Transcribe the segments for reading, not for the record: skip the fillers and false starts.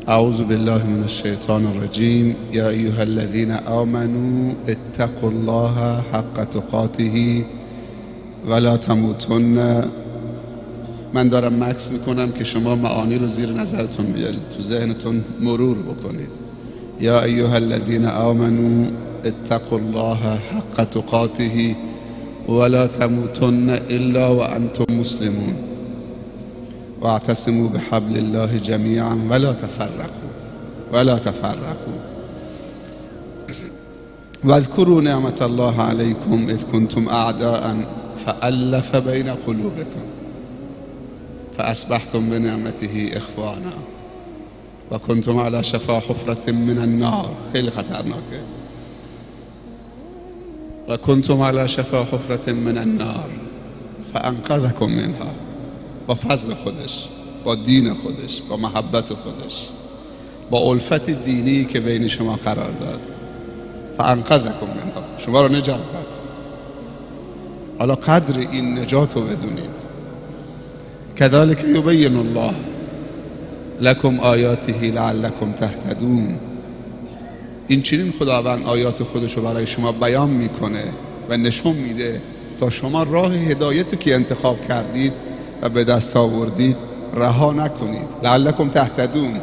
اعوذ بالله من الشیطان الرجیم. یا ایها الذین آمنوا اتقوا الله حق تقاته ولا تموتن. من دارم مکث میکنم که شما معانی رو زیر نظرتون بیارید، تو ذهنتون مرور بکنید. یا ایها الذین آمنوا اتقوا الله حق تقاته ولا تموتن الا وانتم مسلمون واعتصموا بحبل الله جميعا ولا تفرقوا واذكروا نعمة الله عليكم إذ كنتم أعداء فألف بين قلوبكم فأصبحتم بنعمته إخوانا وكنتم على شفا حفرة من النار. خیلی خطرناکه. وكنتم على شفا حفرة من النار فأنقذكم منها. با فضل خودش، با دین خودش، با محبت خودش، با الفت دینی که بین شما قرار داد. فانقذکم منها، شما رو نجات داد. حالا قدر این نجات رو بدونید. کذالک یبین الله لکم آیاته لعلکم تهتدون. این چنین خداوند آیات خودش رو برای شما بیان میکنه و نشون میده تا شما راه هدایت رو که انتخاب کردید و به دست آوردید رها نکنید. لعلکم تهتدون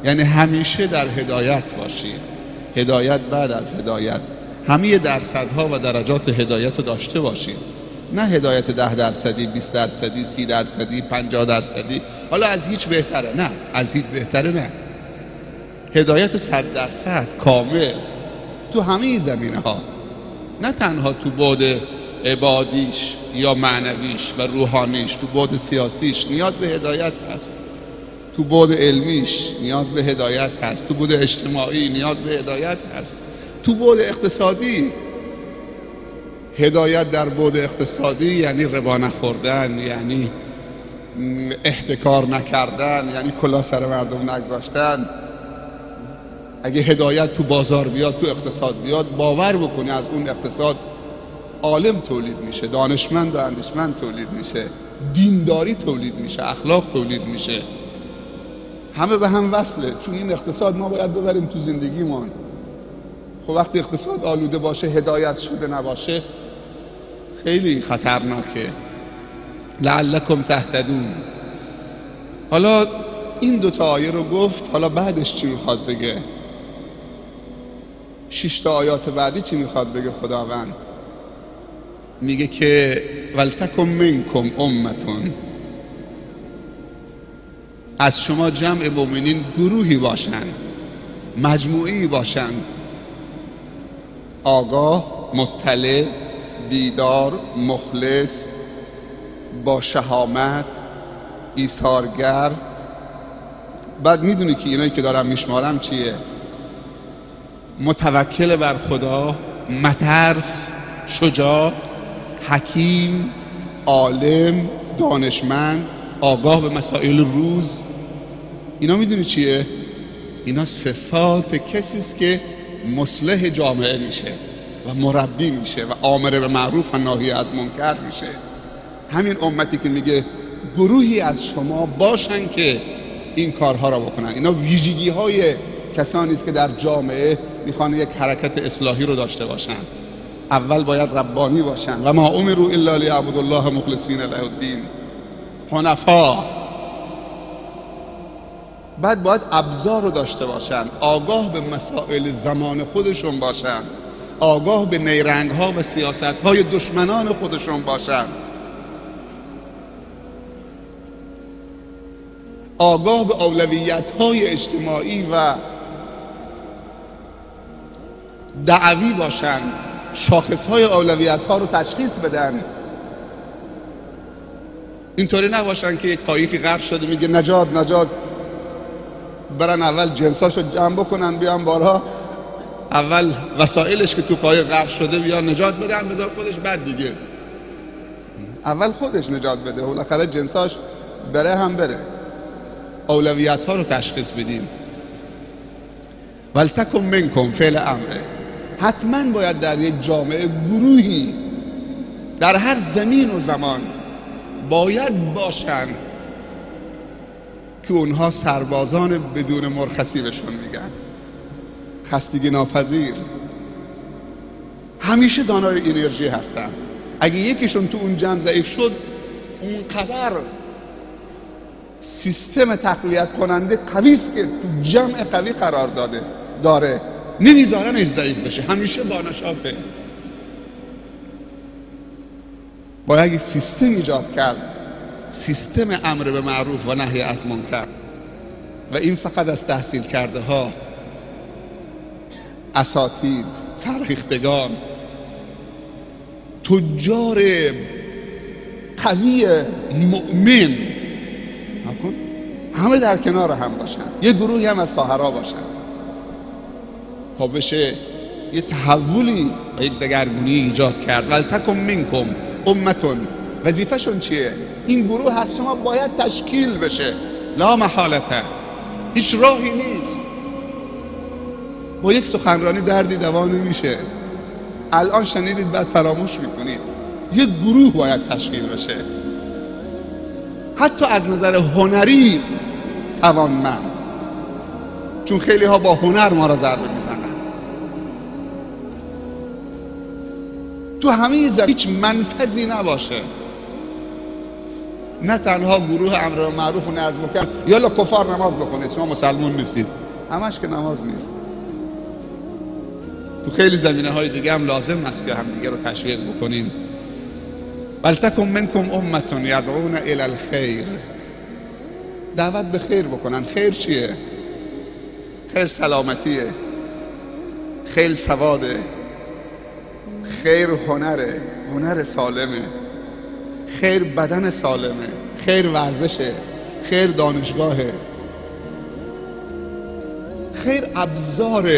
یعنی همیشه در هدایت باشید. هدایت بعد از هدایت، همه درصدها و درجات هدایت رو داشته باشید. نه هدایت 10%، 20%، 30%، 50%. حالا از هیچ بهتره؟ نه، از هیچ بهتره نه. هدایت 100% کامل تو همه زمینه ها، نه تنها تو بعد عبادیش یا معنویش و روحانیش، تو بعد سیاسیش نیاز به هدایت هست، تو بعد علمیش نیاز به هدایت هست، تو بعد اجتماعی نیاز به هدایت هست، تو بعد اقتصادی هدایت در بعد اقتصادی یعنی ربا نخوردن، یعنی احتکار نکردن، یعنی کلاه سر مردم نگذاشتن. اگه هدایت تو بازار بیاد، تو اقتصاد بیاد، باور بکنی از اون اقتصاد عالم تولید میشه، دانشمند و اندیشمند تولید میشه، دینداری تولید میشه، اخلاق تولید میشه. همه به هم وصله، چون این اقتصاد ما باید ببریم تو زندگیمون. خب وقتی اقتصاد آلوده باشه، هدایت شده نباشه، خیلی خطرناکه. لعلکم تهتدون. حالا این دوتا آیه رو گفت، حالا بعدش چی میخواد بگه؟ 6 تا آیات بعدی چی میخواد بگه خداوند؟ میگه که ولتکم منکم امتون، از شما جمع مؤمنین گروهی باشن، مجموعی باشن، آگاه، مطلع، بیدار، مخلص، با شهامت، ایثارگر. بعد میدونی که اینایی که دارم میشمارم چیه؟ متوکل بر خدا، مترس، شجاع، حکیم، عالم، دانشمند، آگاه به مسائل روز. اینا میدونی چیه؟ اینا صفات کسی است که مصلح جامعه میشه و مربی میشه و آمر به معروف و ناهی از منکر میشه. همین امتی که میگه گروهی از شما باشن که این کارها را بکنن. اینا ویژگی های کسانی است که در جامعه میخوان یک حرکت اصلاحی رو داشته باشن. اول باید ربانی باشن. و ما امروا الا لیعبدوا الله مخلصین له الدین حنفا. بعد باید ابزار رو داشته باشن، آگاه به مسائل زمان خودشون باشن، آگاه به نیرنگ ها و سیاست های دشمنان خودشون باشن، آگاه به اولویت های اجتماعی و دعوی باشن، شاخص های اولویت ها رو تشخیص بدن. اینطوری نباشن که یک قایقی غرق شده میگه نجات، برن اول جنساشو جمع بکنن بیان بالا، اول وسایلش که تو قایق غرق شده بیان نجات بدن، بذار خودش بعد دیگه. اول خودش نجات بده، بالاخره جنساش بره هم بره. اولویت ها رو تشخیص بدیم. ولتکم منکم فعل امره. حتما باید در یک جامعه گروهی در هر زمین و زمان باید باشن که اونها سربازان بدون مرخصی بهشون میگن، خستگی ناپذیر، همیشه دارای انرژی هستن. اگه یکیشون تو اون جمع ضعیف شد، اونقدر سیستم تقویت کننده قوی است که تو جمع قوی قرار داره، نمیذارنش ضعیف بشه، همیشه با نشاطه. باید سیستم ایجاد کرد، سیستم امر به معروف و نهی از منکر، و این فقط از تحصیل کرده ها، اساتید، فرهیختگان، تجار قوی مؤمن همه در کنار هم باشن، یه گروهی هم از خواهرها باشن تا بشه یه تحولی و یک دگرگونی ایجاد کرد. ولتکن منکم امتون، وظیفه‌شون چیه؟ این گروه از شما باید تشکیل بشه، لا محالته، هیچ راهی نیست. با یک سخنرانی دردی دوا نمیشه. الان شنیدید بعد فراموش میکنید. یک گروه باید تشکیل بشه، حتی از نظر هنری توانمند، چون خیلی ها با هنر ما را ضربه میزنن. تو همه زمین هیچ منفذی نباشه، نه تنها گروه امر به معروف و نهی از منکر یالا کفار نماز بکنید شما مسلمان نیستید، همش که نماز نیست. تو خیلی زمینه های دیگه هم لازم است که همدیگه رو تشویق بکنیم. ولتکن منکم امتون یدعون الی الخیر، دعوت به خیر بکنن. خیر چیه؟ خیر سلامتیه، خیر سواده، خیر هنره، هنر سالمه، خیر بدن سالمه، خیر ورزشه، خیر دانشگاهه، خیر ابزار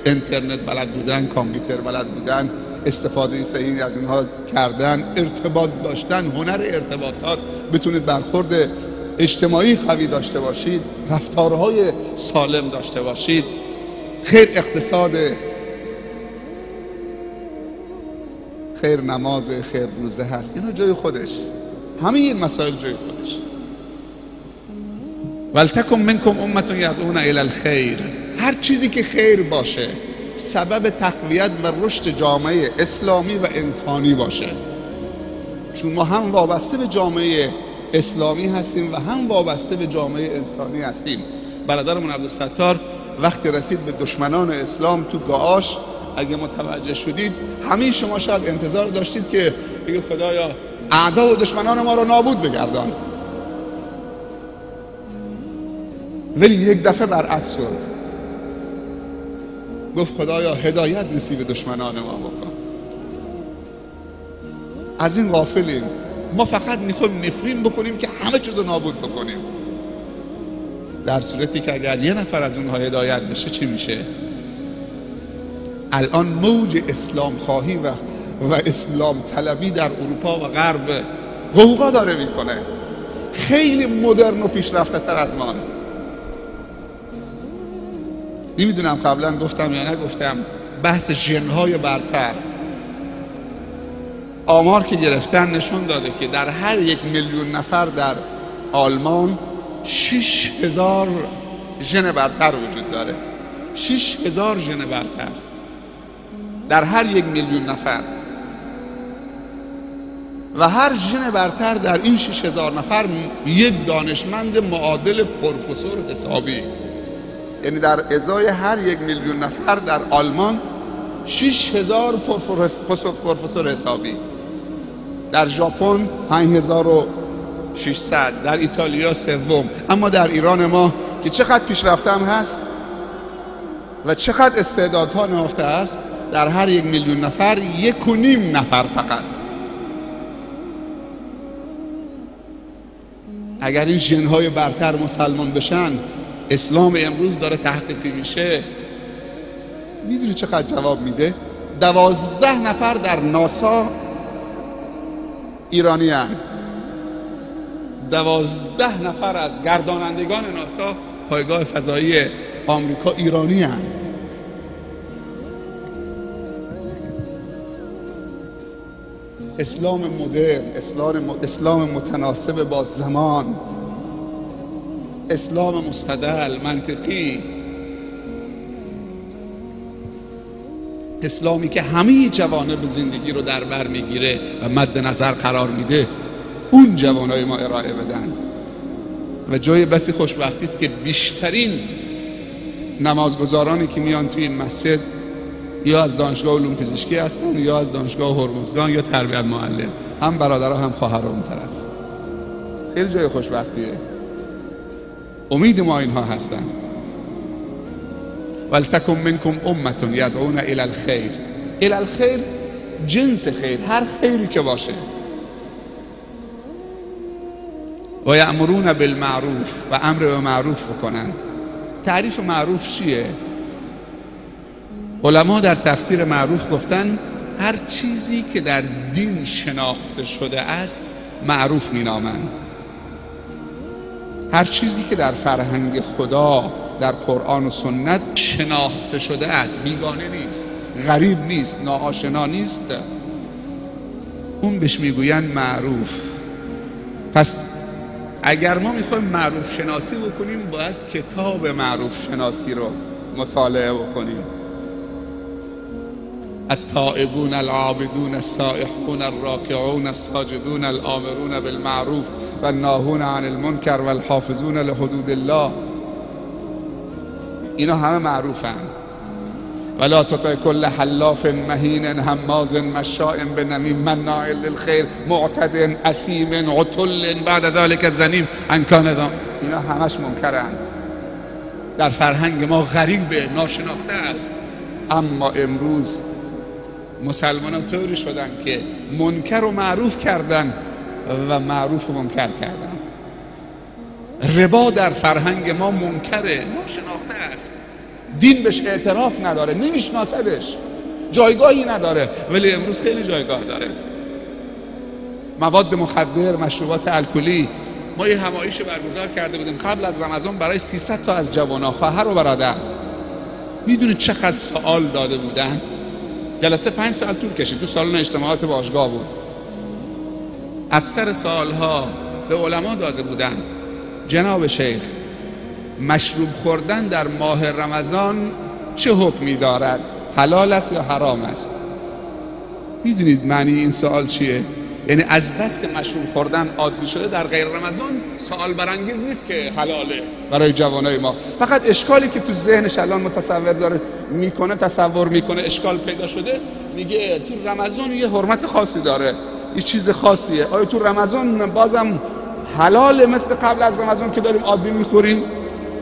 اینترنت بلد بودن، کامپیوتر بلد بودن، استفاده صحیح از اینها کردن، ارتباط داشتن، هنر ارتباطات، بتونید برخورد اجتماعی قوی داشته باشید، رفتارهای سالم داشته باشید، خیر اقتصاد، خیر نماز، خیر روزه هست. اینا جای خودش، همه این مسائل جای خودش. ولتکن منکم امتون یدعون الی الخیر، هر چیزی که خیر باشه، سبب تقویت و رشد جامعه اسلامی و انسانی باشه، چون ما هم وابسته به جامعه اسلامی هستیم و هم وابسته به جامعه انسانی هستیم. برادرمون عبدالستار وقتی رسید به دشمنان اسلام تو گاهاش، اگه متوجه شدید، همین شما شاید انتظار داشتید که بگه خدایا اعدا و دشمنان ما رو نابود بگردان، ولی یک دفعه برعکس شد، گفت خدایا هدایت نصیب دشمنان ما بکن. از این غافلیم، ما فقط میخوایم نفرین بکنیم که همه چیزو نابود بکنیم، در صورتی که اگر یه نفر از اونها هدایت بشه چی میشه؟ الان موج اسلام خواهی و اسلام طلبی در اروپا و غرب غوغا داره میکنه، خیلی مدرن و پیشرفته تر از ما. نمیدونم قبلا گفتم یا نگفتم، بحث ژن‌های برتر، آمار که گرفتن نشون داده که در هر 1 میلیون نفر در آلمان 6000 ژن برتر وجود داره. 6000 ژن برتر در هر 1 میلیون نفر، و هر ژن برتر در این 6000 نفر یک دانشمند معادل پروفسور حسابی، یعنی در ازای هر 1 میلیون نفر در آلمان 6000 پروفسور حسابی، در ژاپن 5600، در ایتالیا سوم. اما در ایران ما که چقدر پیشرفته هم هست و چقدر استعدادها نهفته است، در هر 1 میلیون نفر 1.5 نفر فقط. اگر این ژن‌های برتر مسلمان بشن، اسلام امروز داره تحقیقی میشه، میدونی چقدر جواب میده؟ 12 نفر در ناسا ایرانی هن. 12 نفر از گردانندگان ناسا پایگاه فضایی آمریکا ایرانی هن. اسلام مدرن، اسلام متناسب با زمان، اسلام مستدل منطقی، اسلامی که همه جوانب زندگی رو در بر میگیره و مد نظر قرار میده، اون جوانای ما ارائه بدن. و جای بسی خوشبختی است که بیشترین نمازگزارانی که میان توی این مسجد یا از دانشگاه علوم پزشکی هستن یا از دانشگاه هرمزگان یا تربیت معلم، هم برادرها هم خواهرها اون طرف. خیلی جای خوشبختیه. امید ما اینها هستن. ولتکن منکم امة یدعون الی الخیر. الی الخیر جنس خیر، هر خیری که باشه. و یأمرون بالمعروف، و امر به معروف بکنن. تعریف معروف چیه؟ علما در تفسیر معروف گفتن هر چیزی که در دین شناخته شده است معروف مینامند. هر چیزی که در فرهنگ خدا در قرآن و سنت شناخته شده است، بیگانه نیست، غریب نیست، ناآشنا نیست، اون بهش میگوین معروف. پس اگر ما میخوایم معروف شناسی بکنیم باید کتاب معروف شناسی رو مطالعه بکنیم. التائبون العابدون السائحون الراکعون الساجدون الآمرون بالمعروف والناهون عن المنکر والحافظون لحدود الله. اینا همه معروفن. ولا تطع کل حلاف مهین هماز مشاء بنمیم مناع للخیر معتد اثیم عتل بعد ذلك زنیم ان کان ذا. اینا همش منکرن، در فرهنگ ما غریبه، ناشناخته است. اما امروز مسلمانان طوری شدن که منکر و معروف کردن و معروف و منکر کردن. ربا در فرهنگ ما منکره، ناشناخته است، دین بهش اعتراف نداره، نمیشناسدش، جایگاهی نداره، ولی امروز خیلی جایگاه داره. مواد مخدر، مشروبات الکلی. ما یه همایش برگزار کرده بودیم قبل از رمضان برای 300 تا از جوانا، خواهر و برادر. میدونید چقدر سوال داده بودن؟ جلسه 5 ساعت طول کشید، تو سالن اجتماعات باشگاه بود. اکثر سوالها به علما داده بودن جناب شیخ مشروب خوردن در ماه رمضان چه حکمی دارد؟ حلال است یا حرام است؟ میدونید معنی این سوال چیه؟ یعنی از بس که مشروب خوردن عادی شده در غیر رمضان سوال برانگیز نیست که حلاله برای جوانای ما. فقط اشکالی که تو ذهنش الان متصور داره میکنه، تصور میکنه، اشکال پیدا شده، میگه تو رمضان یه حرمت خاصی داره، یه چیز خاصیه. آیا تو رمضان بازم حلاله مثل قبل از رمضان که داریم عادی میخوریم؟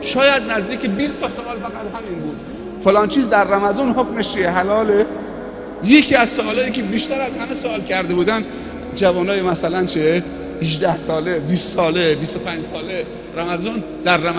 شاید نزدیک 20 تا سوال فقط همین بود. فلان چیز در رمضان حکمش چیه؟ حلاله؟ یکی از سوالایی که بیشتر از همه سوال کرده بودن جوانای مثلا چه 18 ساله، 20 ساله، 25 ساله، رمضان در رمضان